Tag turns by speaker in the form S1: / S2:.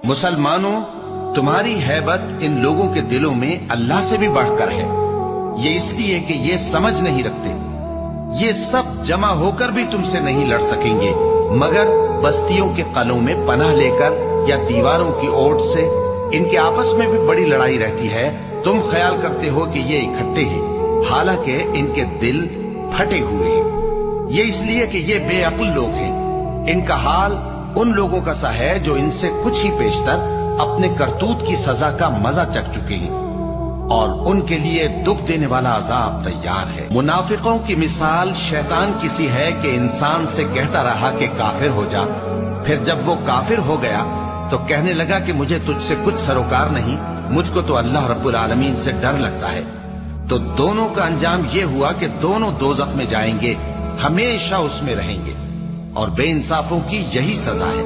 S1: मुसलमानों, तुम्हारी हैबत इन लोगों के दिलों में अल्लाह से भी बढ़कर है। ये इसलिए कि ये समझ नहीं रखते। ये सब जमा होकर भी तुमसे नहीं लड़ सकेंगे, मगर बस्तियों के कलों में पनाह लेकर या दीवारों की ओट से। इनके आपस में भी बड़ी लड़ाई रहती है। तुम ख्याल करते हो कि ये इकट्ठे हैं, हालांकि इनके दिल फटे हुए हैं। ये इसलिए कि ये बेअक्ल लोग हैं। इनका हाल उन लोगों का सा है जो इनसे कुछ ही पेशतर अपने करतूत की सजा का मजा चख चुके हैं, और उनके लिए दुख देने वाला अजाब तैयार है। मुनाफिकों की मिसाल शैतान की सी है कि इंसान से कहता रहा कि काफिर हो जा, फिर जब वो काफिर हो गया तो कहने लगा कि मुझे तुझसे कुछ सरोकार नहीं, मुझको तो अल्लाह रब्बुल आलमीन से डर लगता है। तो दोनों का अंजाम ये हुआ कि दोनों दोज़ख में जाएंगे, हमेशा उसमें रहेंगे, और बेइंसाफों की यही सजा है।